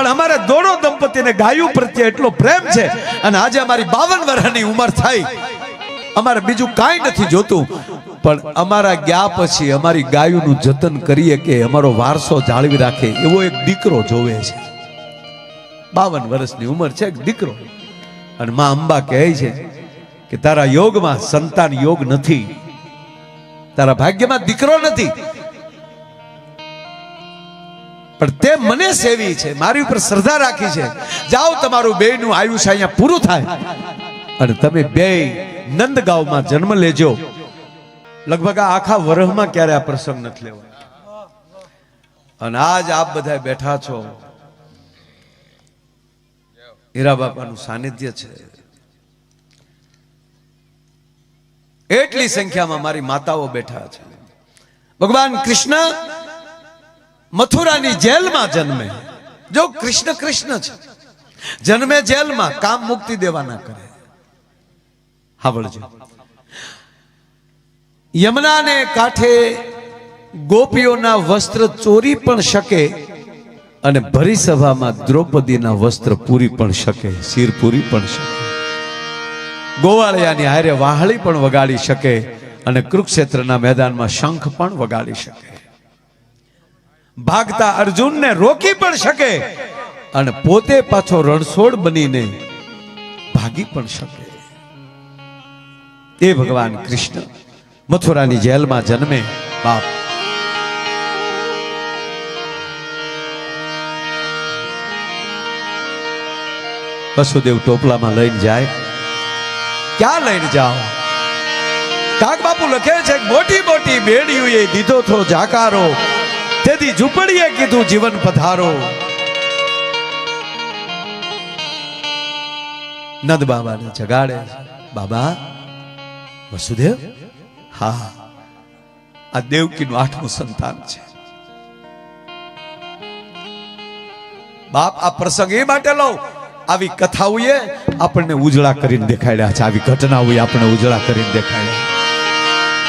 પણ અમારે દોડો દંપતીને ગાયું પ્રત્યે એટલો પ્રેમ છે અને આજે અમારી 52 વર્ષની ઉંમર થઈ, અમારે બીજું કાંઈ નથી જોતું, પણ અમારા ગયા પછી અમારી ગાયુંનું જતન કરીએ કે અમારો વારસો જાળવી રાખે એવો એક દીકરો જોવે છે. 52 વર્ષની ઉંમર છે, એક દીકરો. અને માં અંબા કહે છે કે તારા યોગમાં સંતાન યોગ નથી, તારા ભાગ્યમાં દીકરો નથી, પણ તે મને સેવી છે, મારી ઉપર શ્રદ્ધા રાખી છે. જાઓ તમારું બેયનું આયુષ્ય અહીંયા પૂરું થાય અને તમે બેય નંદગાંવમાં જન્મ લેજો. લગભગ આખા વર્ષમાં ક્યારે આ પ્રસંગ નથી લેવો. અને આજ આપ બધા બેઠા છો, હીરા બાપાનું સાનિધ્ય છે. એટલી સંખ્યામાં મારી માતાઓ બેઠા છે. ભગવાન કૃષ્ણ મથુરાની જેલમાં જન્મે. જો કૃષ્ણ કૃષ્ણ છે, જન્મે જેલમાં, કામ મુક્તિ દેવાના કરે. સાંભળજો, યમુનાને કાંઠે ગોપીઓના વસ્ત્ર ચોરી પણ શકે અને ભરી સભામાં દ્રૌપદીના વસ્ત્ર પૂરી પણ શકે, શિર પૂરી પણ શકે. ગોવાળિયાની હારે વાહળી પણ વગાડી શકે અને કુરુક્ષેત્રના મેદાનમાં શંખ પણ વગાડી શકે. ભાગતા અર્જુનને રોકી પણ શકે અને પોતે પાછો રણછોડ બનીને ભાગી પણ શકે. એ ભગવાન કૃષ્ણ મથુરાની જેલમાં જન્મે. બાપ વસુદેવ ટોપલામાં લઈને જાય. ક્યાં લઈને જાઓ? કાક બાપુ લખે છે, મોટી મોટી બેડીઓએ દીધો થો જાકારો, તેથી ઝૂંપડીએ કીધું જીવન પધારો. નંદ બાબાને જગાડે. બાબા વસુદેવ, હા, આ દેવકીનું 8મું સંતાન છે. બાપ આ પ્રસંગ એ માટે લો, આવી કથાઓએ આપણને ઉજળા કરીને દેખાડ્યા છે, આવી ઘટનાઓએ આપણને ઉજળા કરીને દેખાડ્યા.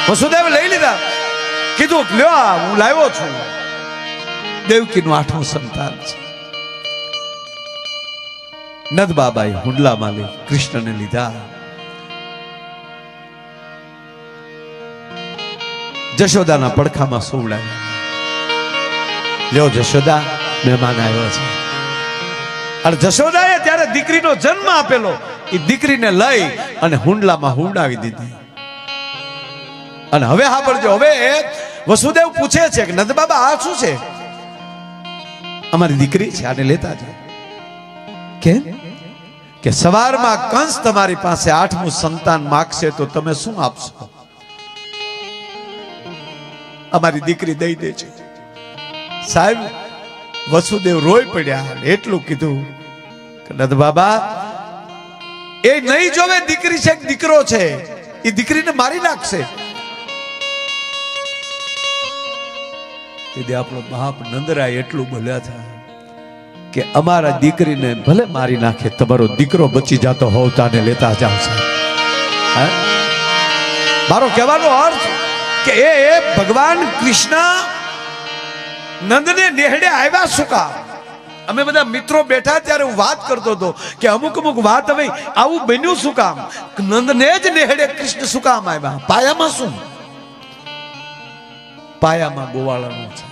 વસુદેવ લઈ લીધા, કીધું લ્યો હું લાવ્યો છું, દેવકીનું 8મું સંતાન છે. નંદ બાબાએ હુંડલામાં લઈ કૃષ્ણને લીધા. જશોદાના પડખામાં સોવડાવ્યા. લ્યો જશોદા, મહેમાન આવ્યો છે. અને જશોદાએ ત્યારે દીકરીનો જન્મ આપેલો, એ દીકરીને લઈ અને હુંડલામાં હુંડાવી દીધી. અને હવે સાંભળજો, હવે વસુદેવ પૂછે છે કે નંદ બાબા આ શું છે? અમારી દીકરી છે, આને લેતા જાય. કેમ? કે સવારમાં કંસ તમારી પાસે 8મું સંતાન માગશે તો તમે શું આપશો? અમારી દીકરી દઈ દે છે. સાહેબ વસુદેવ રોઈ પડ્યા. એટલું કીધું કે નંદ બાબા એ નહીં જોવે દીકરી છે કે દીકરો છે, એ દીકરીને મારી નાખશે. તેથી આપણો બાપ નંદરાય એટલું બોલ્યા હતા કે અમારા દીકરીને ભલે મારી નાખે, તમારો દીકરો બચી જતો હોવ તાને લેતા જાવ. મારો કહેવાનો અર્થ કે એ ભગવાન કૃષ્ણ નંદને નેહડે આવ્યા શું કામ? અમે બધા મિત્રો બેઠા ત્યારે હું વાત કરતો હતો કે અમુક અમુક વાત હવે આવું બન્યું શું કામ? નંદને જ નેહડે કૃષ્ણ શું કામ આવ્યા? પાયામાં શું? પાયામાં ગોવાળાનું છે.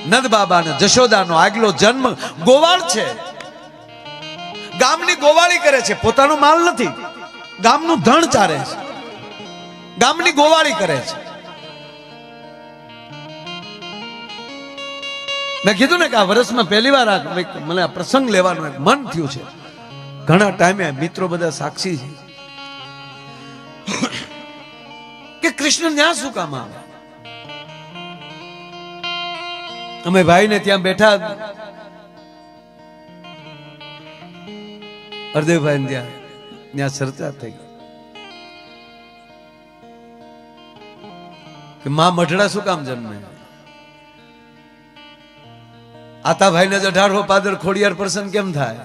નંદ બાબા ને જશોદાનો આગલો જન્મ ગોવાળ છે. ગામની ગોવાળી કરે છે, પોતાનો માલ નથી, ગામનું ધણ ચારે છે, ગામની ગોવાળી કરે છે. મેં કીધું ને કે આ વર્ષમાં પહેલી વાર મને આ પ્રસંગ લેવાનું એક મન થયું છે. ઘણા ટાઈમે મિત્રો બધા સાક્ષી છે કે કૃષ્ણ ત્યાં શું કામ આવે? અમે ભાઈ ને ત્યાં બેઠા, હરદેવભાઈ ત્યાં ચર્ચા થઈ કે માં મઢડા શું કામ જન્મે? આતાભાઈ ને 18 પાદર ખોડિયાર પ્રસન્ન કેમ થાય?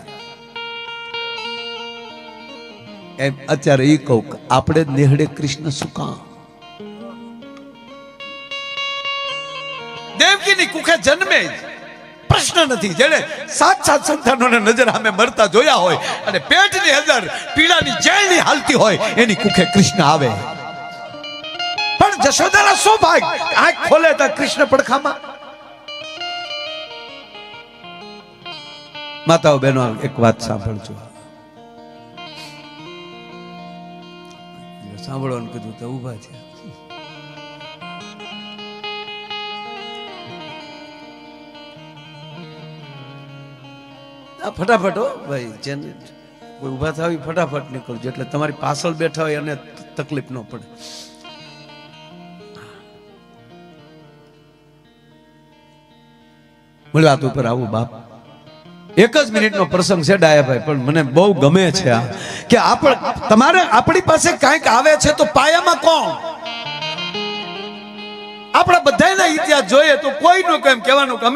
એમ અત્યારે એ કહું આપણે નેહડે કૃષ્ણ શું કામ? દેવકીની કુખે જન્મે જ પ્રશ્ન નથી. જેને 7 સંતાનોને નજર સામે મરતા જોયા હોય અને પેટની અંદર પીડાની જેલની હાલતી હોય એની કુખે કૃષ્ણ આવે. પણ જશોદાના સૌભાગ્ય, આંખ ખોલે તો કૃષ્ણ પડખામાં. માતાઓ બહેનો એક વાત સાંભળજો, સાંભળવાનું કીધું તો ઊભા છે. ફટાફટ હો ભાઈ, જેને કોઈ ઊભા થાવી ફટાફટ નીકળજો એટલે તમારી પાછળ બેઠા હોય અને તકલીફ ન પડે. વાત ઉપર આવું બાપ, એક જ મિનિટનો પ્રસંગ છે ડાયાભાઈ, પણ મને બહુ ગમે છે આ કે તમારે આપણી પાસે કાંઈક આવે છે તો પાયામાં કોણ? આપણા બધાના ઇતિહાસ જોઈએ તો કોઈનું કેમ કહેવાનું કે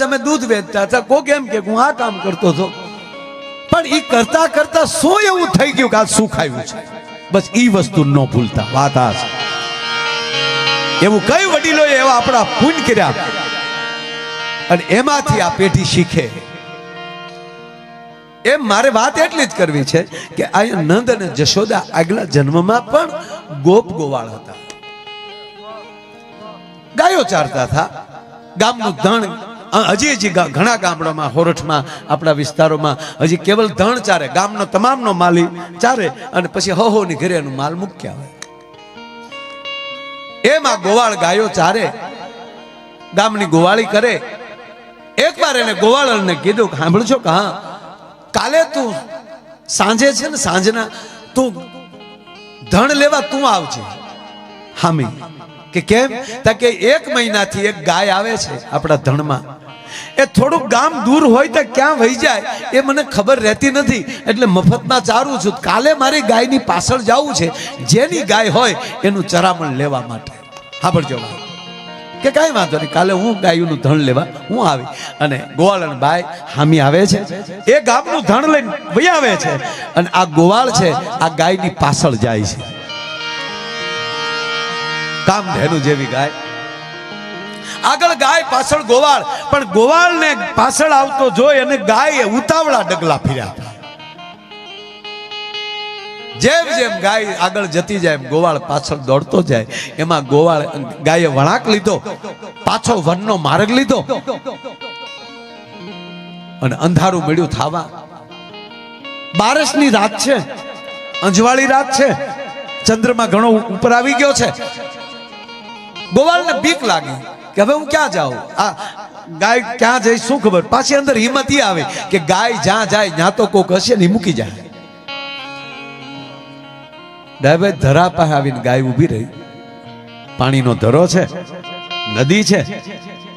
અમે દૂધ વેચતા હતા, કોઈ કેમ કે હું આ કામ કરતો હતો, પણ એ કરતા કરતા શું એવું થઈ ગયું કે આ સુખ આવ્યું છે. બસ એ વસ્તુ ન ભૂલતા. વાત આ છે, એવું કઈ વડીલોએ એવા આપણા પુણ્ય કર્યા અને એમાંથી આ પેઢી શીખે. એમ મારે વાત એટલી જ કરવી છે કે અહીંયા નંદ અને જશોદા આગલા જન્મમાં પણ ગોપ ગોવાળ હતા, ગાયો ચારતા હતા. ગામનું ધણ હજી ઘણા ગામડામાં, હોરઠમાં, આપણા વિસ્તારોમાં હજી કેવલ ધણ ચારે, ગામનો તમામનો માલી ચારે અને પછી હોની ઘરે એનું માલ મૂક્યા હોય. એમાં ગોવાળ ગાયો ચારે, ગામની ગોવાળી કરે. એકવાર એને ગોવાળને કીધું કે સાંભળજો કે હા, કાલે તું સાંજે છે ને, સાંજના તું ધણ લેવા તું આવજે. હામી કે કેમ? કે 1 મહિનાથી એક ગાય આવે છે આપણા ધણમાં, એ થોડુંક ગામ દૂર હોય તો ક્યાં વહી જાય એ મને ખબર રહેતી નથી, એટલે મફતમાં ચારું છું. કાલે મારી ગાયની પાછળ જવું છે, જેની ગાય હોય એનું ચરામણ લેવા માટે. સાંભળજો કે કાંઈ વાંધો નહીં, કાલે હું ગાયનું ધણ લેવા હું આવી. અને ગોવાળન ભાઈ હામી આવે છે, એ ગામનું ધણ લઈને વહી આવે છે અને આ ગોવાળ છે આ ગાયની પાછળ જાય છે. કામધેનુ જેવી ગાય, આગળ ગાય, પાછળ ગોવાળ. પણ ગોવાળને પાછળ આવતો જોઈ અને ગાય ઉતાવળા ડગલા ફર્યા. જેમ જેમ ગાય આગળ જતી જાય ગોવાળ પાછળ દોડતો જાય. એમાં ગોવાળ ગાયે વળાંક લીધો, પાછો વનનો માર્ગ લીધો અને અંધારું મળ્યું થાવા. બારસની રાત છે, અંજવાળી રાત છે, ચંદ્રમાં ઘણો ઉપર આવી ગયો છે. ગોવાળને બીક લાગી કે હવે હું ક્યાં જાઉં, આ ગાય ક્યાં જાય શું ખબર. પાછી અંદર હિંમત આવે કે ગાય જ્યાં જાય ત્યાં તો કોક હશે ને મૂકી જાય. ડાયભાઈ ધરા પાસે આવીને ગાય ઊભી રહી. પાણીનો ધરો છે, નદી છે,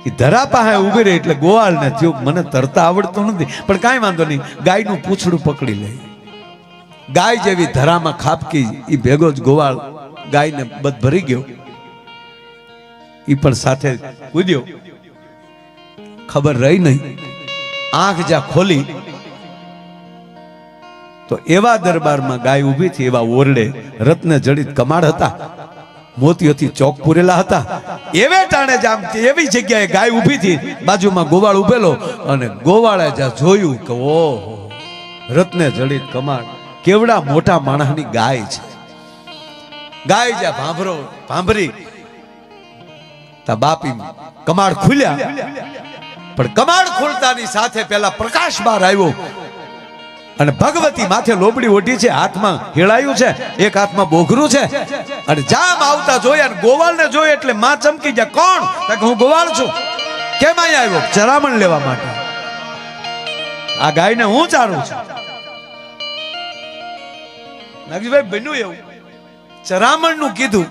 એ ધરા પાસે ઊભી રહી એટલે ગોવાળને થયું મને તરતા આવડતું નથી, પણ કાંઈ વાંધો નહીં, ગાયનું પૂંછડું પકડી લે. ગાય જેવી ધરામાં ખાપકી, એ ભેગો જ ગોવાળ ગાયને બધ ભરી ગયો. એ પણ સાથે કૂદ્યો. ખબર રહી નહીં, આંખ જ્યાં ખોલી તો એવા દરબારમાં ગાય ઊભી હતી, એવા ઓરડે રત્ન જડિત કમાડ હતા, મોતીઓથી ચોક પૂરેલા હતા. એવે ટાણે જામ એવી જગ્યાએ ગાય ઊભી હતી, બાજુમાં ગોવાળ ઉભેલો. અને ગોવાળે જ્યાં જોયું કે ઓહો, રત્ન જડિત કમાડ, કેવડા મોટા માણસની ગાય છે. ગાય જ્યાં ભાંભરી તા બાપી કમાડ ખુલ્યા. પણ કમાડ ખુલતાની સાથે પેલા પ્રકાશ બહાર આવ્યો અને ભગવતી માથે લોબડી ઓઢી છે, હાથમાં હેળાયું છે, એક હાથમાં બોઘરું છે. અને જામ આવતા જોયા, ગોવાળને જોયે એટલે માં ચમકી જાય. કોણ? કે હું ગોવાળ છું. કેમ અહીંયા આવ્યો? ચરામણ લેવા માટે. આ ગાયને હું ચારું છું. નાગજીભાઈ બન્યું એવું, ચરામણ નું કીધું,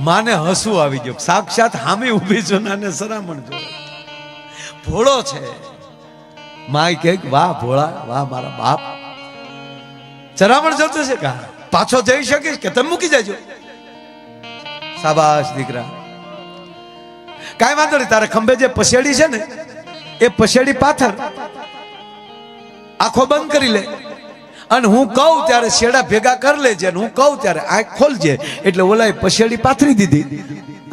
માને હસવું આવી ગયું. સાક્ષાત હામી ઊભી છું નાને ચરામણ જો ભોળો છે. માય કે વાહ ભોળા, વાહ મારા બાપ. ચરામણ જતો છે કા પાછો જઈ શકીશ કે તમે મૂકી જાજો. શાબાશ દીકરા, કાંઈ વાંધો નહીં. તારે ખંભે જે પસેડી છે ને એ પસેડી પાથર, આંખો બંધ કરી લે અને હું કહું ત્યારે શેડા ભેગા કરી લેજે, અને હું કહું ત્યારે આંખ ખોલજે. એટલે ઓલાએ પછેડી પાથરી દીધી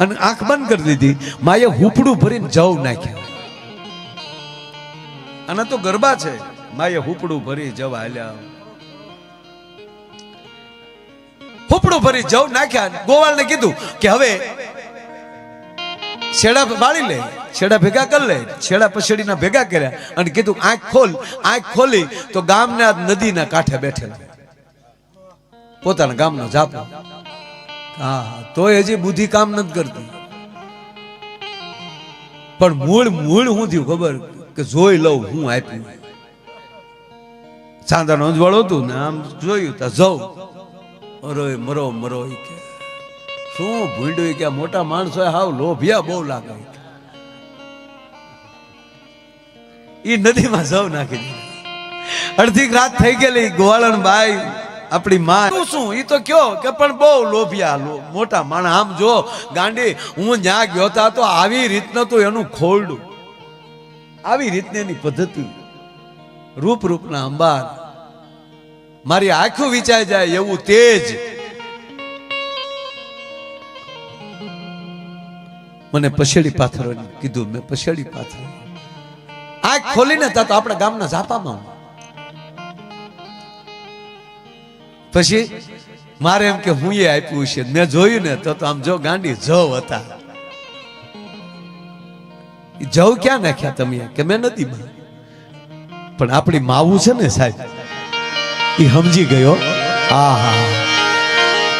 અને આંખ બંધ કરી દીધી. માએ હુપડું ભરીને જવ નાખ્યા. આના તો ગરબા છે. માએ હુપડું ભરી જવ હાલ્યા, હુપડું ભરી જવ નાખ્યા. ગોવાળને કીધું કે હવે શેડા બાળી લે, શેડા ભેગા કરી લે. શેડા પછેડીના ભેગા કર્યા અને કીધું આંખ ખોલ. આંખ ખોલી તો ગામના નદીના કાંઠે બેઠેલા, પોતાના ગામનો જાપો. હા, તોય હજી બુદ્ધિ કામ નથી કરતી. પણ મૂળ શું થયું ખબર? કે જોઈ લઉં હું આપ્યું. ચાંદાનો અજવાળો હતું ને, આમ જોયું તા જવું મરો મરો મરો. કે શું ભૂંડ્યું કે મોટા માણસો હાવ લોભિયા બહુ લાગે. ઈ નદીમાં જવ નાખી દીધી. અડધી રાત થઈ ગયેલી. ગોવાળણ બાઈ આપણી માં શું ઈ તો કયો કે પણ બહુ લોભિયા મોટા માણસ. આમ જો ગાંડી, હું ત્યાં ગયો તા તો આવી રીતના તો એનું ખોરડું, આવી રીતની એની પદ્ધતિ, રૂપના અંબાર. મારી આંખો વિચાઈ જાય એવું તેજ. મને પછેડી પાથરવાની કીધું. મેં પછેડી પાથરી. આંખ ખોલીને તા તો આપણા ગામના ઝાપામાં. પછી મારે એમ કે હું એ આપ્યું છે. મેં જોયું ને તો આમ જો ગાંડી જવ હતા. જવ ક્યાં નાખ્યા તમે? કે મેં નદીમાં. પણ આપણી માવું છે ને સાહેબ, એ સમજી ગયો.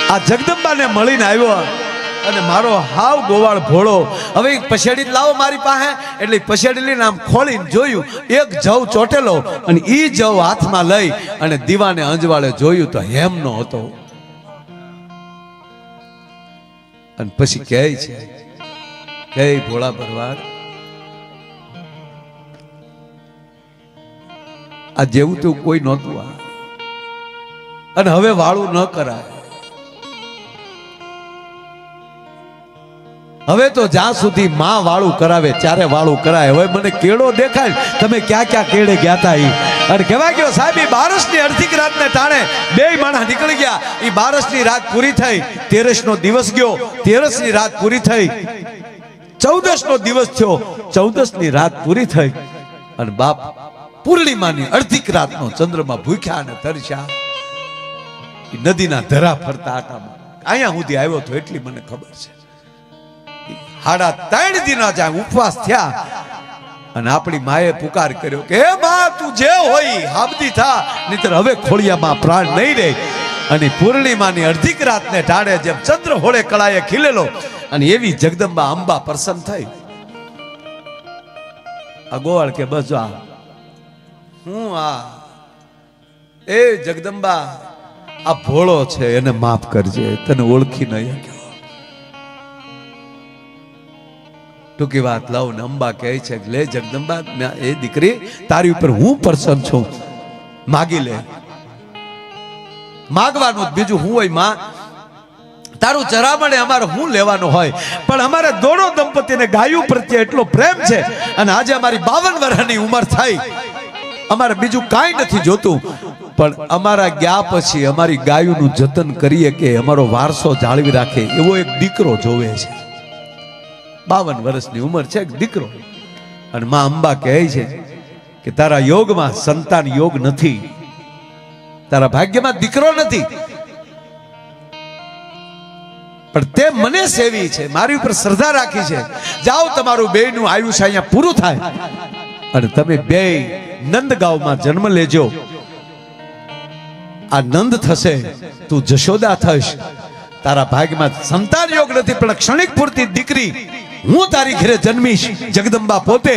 આ જગદંબાને મળીને આવ્યો અને મારો હાવ ગોવાળ ભોળો. હવે પછેડી લાવો મારી પાસે. એટલે પછેડી લઈને આમ ખોલીને જોયું, એક જવ ચોટેલો અને ઈ જવ હાથમાં લઈ અને દીવાને અંજવાળે જોયું તો હેમનો હતો. અને પછી કહે છે કે ભોળા ભરવાડ, આ જેવું તેવું કોઈ નહોતું આ, અને હવે વાળું ન કરાય. હવે તો જ્યાં સુધી માં વાળું કરાવે ત્યારે વાળું કરાય. હવે મને કેળો દેખાય, તમે ક્યાં ક્યાં કેળે ગયા હતા ઈ. અને કહેવા ગયો સાહેબ, ઈ 12ની અડધી રાતને ટાણે બે માણસ નીકળી ગયા. ઈ 12ની રાત પૂરી થઈ, 13નો દિવસ ગયો, 13ની રાત પૂરી થઈ, 14નો દિવસ થયો, 14ની રાત પૂરી થઈ. અને બાપ પૂર્ણિમાની અડધી રાતનો ચંદ્રમાં ભૂખ્યા અને તરસ્યા નદીના ધરા ફરતા આટામાં અહીંયા સુધી આવ્યો તો એટલી મને ખબર છે. 3.5 દિન જાય ઉપવાસ થયા અને આપણી માએ પુકાર કર્યો કે હે માં, તું જે હોય હાબદી થા, નહીતર હવે ખોળિયામાં પ્રાણ નહીં રહે. અને પૂર્ણિમાની અડધી રાતને ટાળે જેમ ચંદ્ર હોળે કળાએ ખીલેલો અને એવી જગદંબા અંબા પ્રસન્ન થઈ. આ ગોવાળ કે બસ આ હું એ જગદંબા આ ભોળો છે, એને માફ કરજે, તને ઓળખી નહીં. ટૂંકી વાત લઉં ને અંબા કહે છે લે જગદંબા, એ દીકરી તારી ઉપર હું પ્રસન્ન છું, માગી લે. માગવાનું બીજું હું હોય માં, તારું ચરામણે અમારે હું લેવાનું હોય. પણ અમારે દોડો દંપતીને ગાયું પ્રત્યે એટલો પ્રેમ છે અને આજે અમારી 52 વર્ષની ઉંમર થઈ, અમારે બીજું કાંઈ નથી જોતું. પણ અમારા ગયા પછી અમારી ગાયોનું જતન કરીએ કે અમારો વારસો જાળવી રાખે એવો એક દીકરો જોવે છે. 52 વર્ષની ઉંમર છે, દીકરો. અને માં અંબા કહે છે કે તારા યોગમાં સંતાન યોગ નથી, તારા ભાગ્યમાં દીકરો નથી, પણ તે મને સેવી છે, મારી ઉપર શ્રદ્ધા રાખી છે. જાઓ, તમારું બેયનું આયુષ્ય અહીંયા પૂરું થાય અને તમે બેય નંદગાંવમાં જન્મ લેજો. આ નંદ થશે, તું જશોદા થશ. તારા ભાગ્યમાં સંતાન યોગ નથી, પણ ક્ષણિક પૂરતી દીકરી હું તારી ઘરે જન્મીશ, જગદંબા પોતે.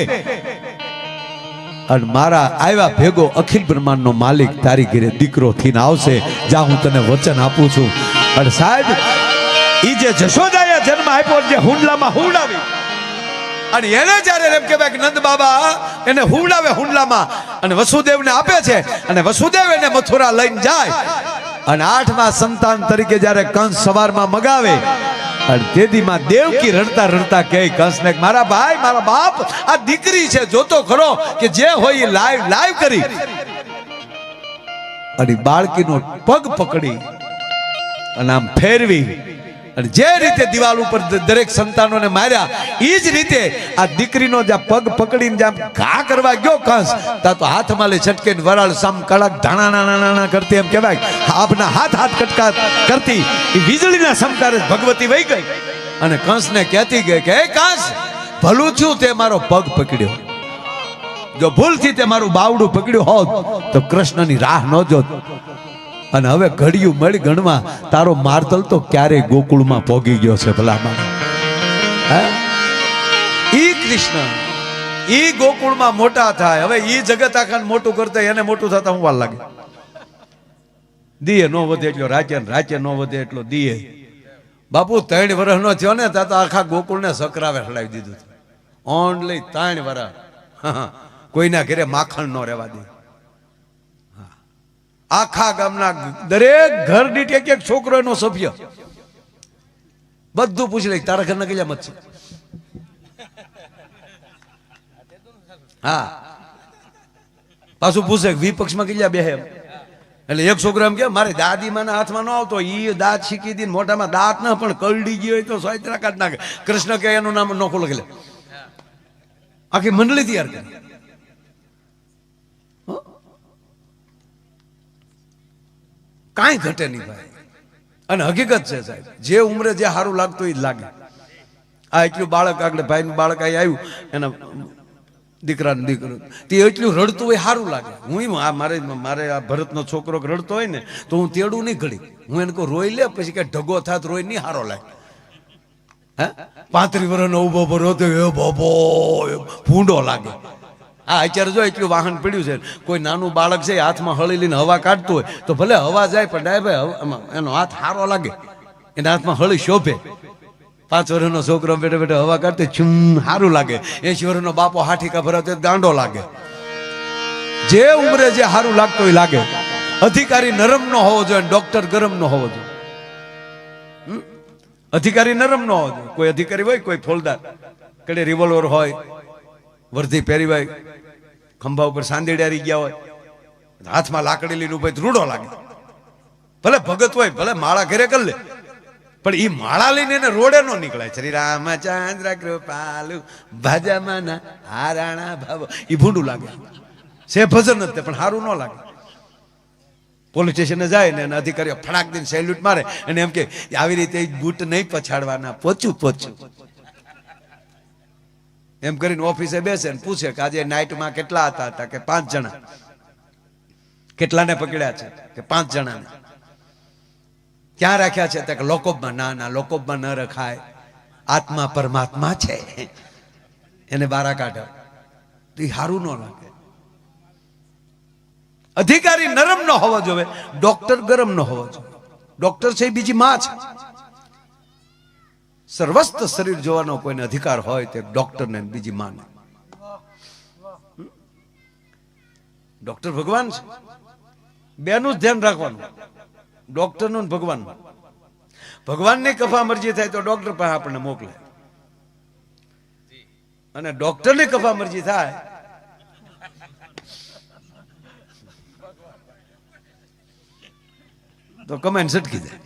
અને મારા આવ્યા ભેગો અખિલ બ્રહ્માંડનો માલિક તારી ઘરે દીકરો થઈને આવશે. જા, હું તને વચન આપું છું. અને સાહેબ, ઈ જે જશોદાએ જન્મ આપ્યો, જે હુંડલામાં હુંડાવી, અને એને જ્યારે એમ કહેવાય કે નંદ બાબા એને હુંડાવે હુંડલામાં અને વસુદેવને આપે છે, અને વસુદેવ એને મથુરા લઈને જાય. અને 8મા સંતાન તરીકે જ્યારે કંસ સવારમાં મગાવે અને તેદીમાં દેવકી રડતા રડતા કહે કંસને, મારા ભાઈ, મારા બાપ, આ દીકરી છે, જોતો ખરો કે જે હોય એ લાઈવ કરી. અને બાળકીનો પગ પકડી અને આમ ફેરવી અને જે રીતે દિવાલ ઉપર દરેક સંતાનોને માર્યા એ જ રીતે આ દીકરીનો જ્યાં પગ પકડીને જ્યાં ઘા કરવા ગયો કંસ ત્યાં તો હાથમાં લઈ છટકીને વરાળ સામ કડક ધાણા નાના કરતી એમ કહેવાય આપના હાથ કટકા કરતી એ વીજળીના સમકારે ભગવતી વહી ગઈ અને કંસને કહેતી ગઈ કે હે કંસ, ભલું થયું તે મારો પગ પકડ્યો, જો ભૂલથી તે મારું બાવડું પકડ્યું હોત તો કૃષ્ણની રાહ ન જોત. અને હવે ઘડિયું મળી ગણવા તારો મારતલ તો ક્યારેય ગોકુળમાં પોગી ગયો છે ભલામાં. ઈ કૃષ્ણ ઈ ગોકુળમાં મોટા થાય. હવે ઈ જગત આખા મોટું કરતા એને મોટું થતા હું વાર લાગે. દીએ નો વધે એટલો રાજ્ય, રાજ્ય નો વધે એટલો દીએ. બાપુ 3 વર્ષ નો થયો ને ત્યાં તો આખા ગોકુળને સકરાવે હલાવી દીધું. ઓનલી 3 વર્ષ. કોઈના ઘરે માખણ નો રહેવા દે. આખા ગામના દરેક ઘર દીઠ એક છોકરો એનો સભ્ય. બધું પૂછી લે તારા ઘરના કેટલા મત છે. હા, પાછું પૂછે વિપક્ષમાં કેટલા બેહે. એટલે એક છોકરો એમ કે મારે દાદીમાના હાથમાં ન આવતો, ઈ દાંત શીખી દી મોઢામાં દાંત ના પણ કરડી ગયો હોય તો સોયત્રા કાઢ નાખે. કૃષ્ણ કે એનું નામ નોખું લખી લે. આખી મંડળી તૈયાર કરી. કાંઈ ઘટે નહીં ભાઈ. અને હકીકત છે સાહેબ, જે ઉંમરે જે સારું લાગતું એ જ લાગે. આ એટલું બાળક આગળ ભાઈનું બાળક અહીં આવ્યું એના દીકરાનું દીકરો તે એટલું રડતું હોય સારું લાગે. હું મારે આ ભરતનો છોકરો રડતો હોય ને તો હું તેડું નહીં ઘડી. હું એને કહું રોઈ લે, પછી કે ઢગો થાત રોઈ નહીં સારો લાગે. હે 35 વર્ષનો ઉભો રોતો એ બાબો ભૂંડો લાગે. હા, અત્યારે જો એટલું વાહન પડ્યું છે, કોઈ નાનું બાળક છે હાથમાં હળી લઈને હવા કાઢતું હોય તો ભલે હવા જાય પણ ડાયભાઈ એનો હાથ સારો લાગે, એના હાથમાં હળી શોભે. 5 વર્ષનો છોકરો બેઠે બેઠે હવા કાઢતો ચૂમ સારું લાગે. 80 વર્ષનો બાપો હાઠીકા ભરાતો ગાંડો લાગે. જે ઉંમરે જે સારું લાગતું હોય લાગે. અધિકારી નરમ નો હોવો જોઈએ, ડોક્ટર ગરમ નો હોવો જોઈએ. અધિકારી નરમ નો હોવો જોઈએ. કોઈ અધિકારી હોય, કોઈ ફોલદાર કડે રિવોલ્વર હોય, વર્ધી પહેરી હોય, ખંભા ઉપર સાંદેડારી ગયા હોય, હાથમાં લાકડી લઈને ઉભો રૂડો લાગે. ભલે ભગત હોય, ભલે માળા ઘરે કરી લે, પણ ઈ માળા લઈને એને રોડે નો નીકળાય. શ્રી રામચંદ્ર કૃપાલુ ભાજામાં હારાણા ભાવ ઈ ભૂંડું લાગે. છે ભજન જ પણ સારું ન લાગે. પોલીસ સ્ટેશને જાય ને એના અધિકારીઓ ફડાક દઈને સેલ્યુટ મારે અને એમ કે આવી રીતે બૂટ નહીં પછાડવાના, પોચું એમ કરીને ઓફિસે બેસે ને પૂછે કે આજે નાઇટમાં કેટલા હતા કે 5 જણા. કેટલાને પકડ્યા છે કે 5 જણાને. ક્યાં રાખ્યા છે કે લોકોબમાં. ના લોકોબમાં ન રખાય, આત્મા પરમાત્મા છે, એને બારા કાઢો. તો એ સારું ન લાગે. અધિકારી નરમ ન હોવો જોઈએ, ડોક્ટર ગરમ ન હોવો જોઈએ. ડોક્ટર છે બીજી માં છે. સર્વસ્ત શરીર જોવાનો કોઈને અધિકાર હોય તે ડોક્ટર ને બીજી માં. ડોક્ટર ભગવાન છે. બેનું જ ધ્યાન રાખવાનું, ડોક્ટર નું ભગવાન. ભગવાનની કફા મરજી થાય તો ડોક્ટર પાસે આપણને મોકલે, અને ડોક્ટરની કફા મરજી થાય તો કમાઈને સટકી જાય.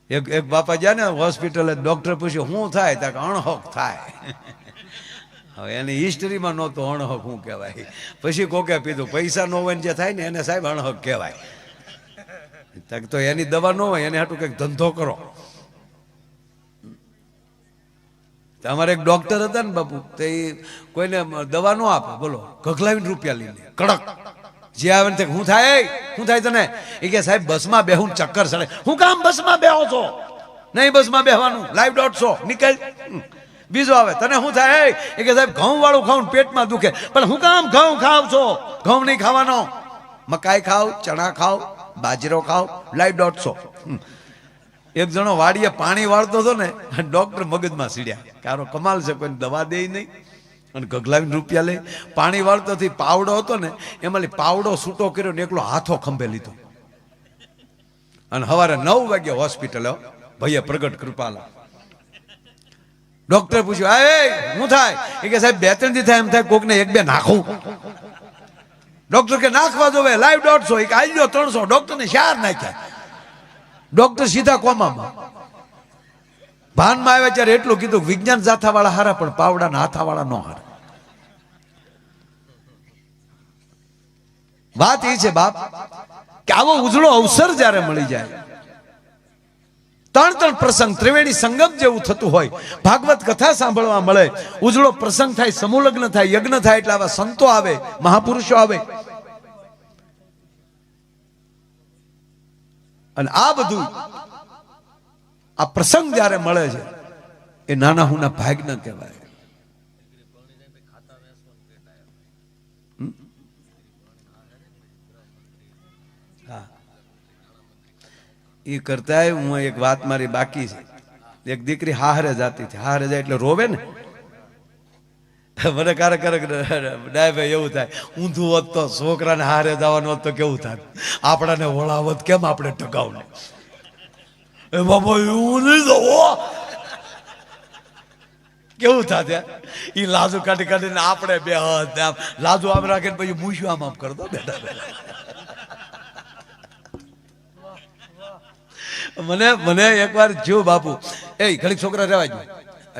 એક બાપા ગયા ને હોસ્પિટલે, ડોક્ટર પૂછ્યું શું થાય? ત્યાં અણહક થાય. હવે એની હિસ્ટ્રીમાં નહોતો અણહક શું કહેવાય. પછી કોકે પીધું. પૈસા ન હોય ને જે થાય ને એને સાહેબ અણહક કહેવાય. તો એની દવા ન હોય, એને હાટું કંઈક ધંધો કરો. અમારે એક ડોક્ટર હતા ને બાપુ, તે કોઈને દવા ન આપે, બોલો ગગલાવીને રૂપિયા લઈને કડક. જે આવે ને શું થાય તને? એ કે સાહેબ બસમાં બેહું ચક્કર ચડે. હું કામ બસમાં બેહો છો? નહીં બસમાં બેહવાનું, લાઈવ 150 નીકળ. બીજો આવે, તને શું થાય? એ કે સાહેબ ઘઉં વાળું ખાવું પેટમાં દુખે. પણ હું કામ ઘઉં ખાવ છો? ઘઉં નહીં ખાવાનો, મકાઈ ખાવ, ચણા ખાવ, બાજરો ખાવ, લાઈવ 150. એક જણો વાડીએ પાણી વાળતો હતો ને, ડોક્ટર મગજમાં સીડ્યા. કારો કમાલ છે, કોઈ દવા દે નહીં અને ગગલાવીને રૂપિયા લે. પાણી વાળતો પાવડો હતો ને, એમાં પાવડો છૂટો કર્યો ને એકલો હાથો ખંભે લીધો. અને સવારે 9 વાગે હોસ્પિટલ ભાઈએ પ્રગટ કૃપાલા. ડોક્ટર પૂછ્યું, શું થાય? એ કે સાહેબ 2-3 દી થાય એમ થાય, કોકને 1-2 નાખું. ડોક્ટર કે નાખવા જોવે લાઈવ 150, કે આલ્યો 300, ડોક્ટરને 4 નાખ્યા. ડોક્ટર સીધા કોમામાં. ભાનમાં આવ્યા ત્યારે એટલું કીધું, વિજ્ઞાન જાથાવાળા હારા પણ પાવડાના હાથાવાળા ન હારા. વાત એ છે બાપ કે આવો ઉજળો અવસર જ્યારે મળી જાય, 3 પ્રસંગ ત્રિવેણી સંગમ જેવું થતું હોય, ભાગવત કથા સાંભળવા મળે, ઉજળો પ્રસંગ થાય, સમૂહલગ્ન થાય, યજ્ઞ થાય, એટલે આવા સંતો આવે, મહાપુરુષો આવે, અને આ બધું આ પ્રસંગ જ્યારે મળે છે એ નાના હુના ભાગ ન કહેવાય. એ કરતા હું એક વાત મારી બાકી છે. એક દીકરી હાહરે જાતી હતી. હાહરે જાય એટલે રોવે ને. મને ક્યારેક ડાય ભાઈ એવું થાય, ઊંધું હોત તો છોકરાને હારે જવાનું હોત તો કેવું થાય, આપણાને વળાવત કેમ આપણે ટકાવને. એ બાબા એવું નહીં જવો કેવું થાય. એ લાજુ કાઢી કાઢીને આપણે બે લાજુ આમ રાખીને પછી મૂછું આમ આમ કરતો બેઠા બેઠા. મને એકવાર જો બાપુ એ ઘડીક છોકરા રહેવા જ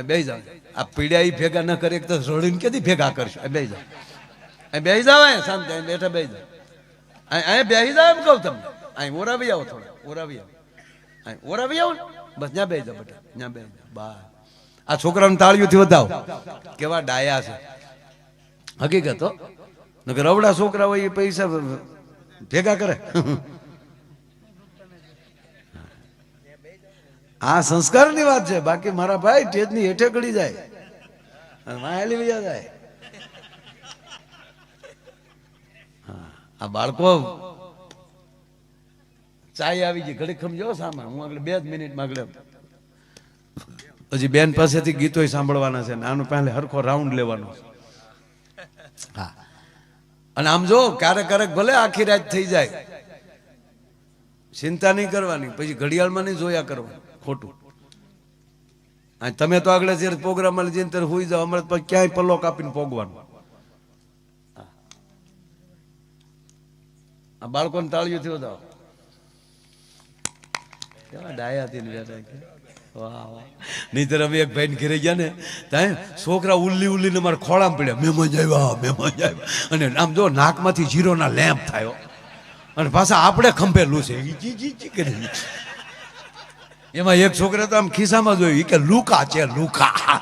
બે જાવ, આ પીડ્યા ભેગા ન કરે તો રોડીને ક્યાંથી ભેગા કરશો. બે જાવ, બે જાવ, શાંત બેઠા બે જાવ, અહીંયા બેસી જાવ એમ કહું તમને. અહીં ઓરાવી આવો, થોડા ઓરાવી આવો, અહીં ઓરાવી આવો ને બસ. ત્યાં બે જાવ બેટા, ત્યાં બે જાવ બા. આ છોકરાને તાળીઓથી વધાવો, કેવા ડાયા છે. હકીકત હો, નકર રવડા છોકરા હોય એ પૈસા ભેગા કરે. આ સંસ્કારની વાત છે. બાકી મારા ભાઈ ટેજની હેઠે ગળી જાય અને માહેલી વયા જાય. આ બાળકો ચાય આવી ગઈ, ઘડીક સમજો સામાન. હું આગળ 2 જ મિનિટમાં આગળ હજી બેન પાસેથી ગીતો સાંભળવાના છે, આનું પહેલે હરખો રાઉન્ડ લેવાનો છે. હા, અને આમ જો ક્યારેક ક્યારેક ભલે આખી રાત થઈ જાય, ચિંતા નહીં કરવાની. પછી ઘડિયાળમાં નહીં જોયા કરવાનું ખોટું. તમે તો આગળ જ્યારે પ્રોગ્રામમાં જઈને ત્યારે હોઈ જાવ, અમારે પછી ક્યાંય પલ્લો કાપીને પોગવાનું. આ બાળકોને તાળીઓ થયો જાવ, કેવા ડાયા થી વાહ વાહ. નહીતર અમે એક ભાઈ ઘરે ગયા ને, ત્યાં છોકરા ઉલ્લી ઉલ્લીને મારે ખોળામાં પડ્યા, મહેમાન આવ્યા, મહેમાન આવ્યા. અને આમ જો નાકમાંથી જીરોના લેમ્પ થયો, અને પાછા આપણે ખંભેલું છે. એમાં એક છોકરા તો આમ ખિસ્સામાં જોયું કે લુકા છે, લુકા.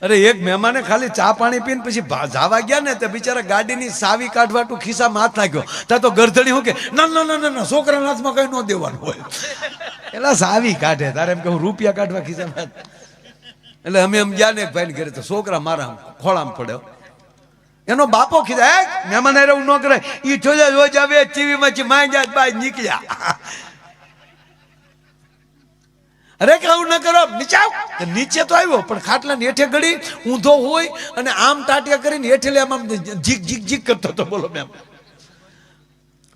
અરે એક મહેમાને ખાલી ચા પાણી પીને પછી જાવા ગયા ને, તે બિચારા ગાડીની સાવી કાઢવાટું ખિસ્સામાં હાથ નાખ્યો. ત્યાં તો ગરધણી શું કે ના ના ના ના, છોકરાના હાથમાં કઈ ન દેવાનું હોય. એટલે સાવી કાઢે, તારે એમ કે હું રૂપિયા કાઢવા ખિસ્સામાં. એટલે અમે એમ ગયા ને એક ભાઈ ઘરે, તો છોકરા મારા ખોળામાં પડ્યો. એનો બાપો ખીધા, મહેમાન એવું ન કરે, ઈ થોડા રોજ આવે ટીવી માંથી માય જાત બાય નીકળ્યા. અરે કે આવું ન કરો, નીચે આવ. નીચે તો આવ્યો પણ ખાટલા હેઠે ગળી ઊંધો હોય અને આમ ટાટિયા કરીને હેઠે આમ જીક જીક જીક કરતો હતો. બોલો મેમ.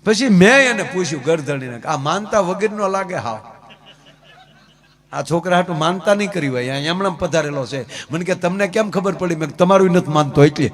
પછી મેં એને પૂછ્યું ગરધણીને, આ માનતા વગેરેનો લાગે? હાવ. આ છોકરા હાટું માનતા નહીં કરી હોય, અહીંયા હમણાં પધારેલો છે. મને કે તમને કેમ ખબર પડી? મેં તમારું નથી માનતો એટલે.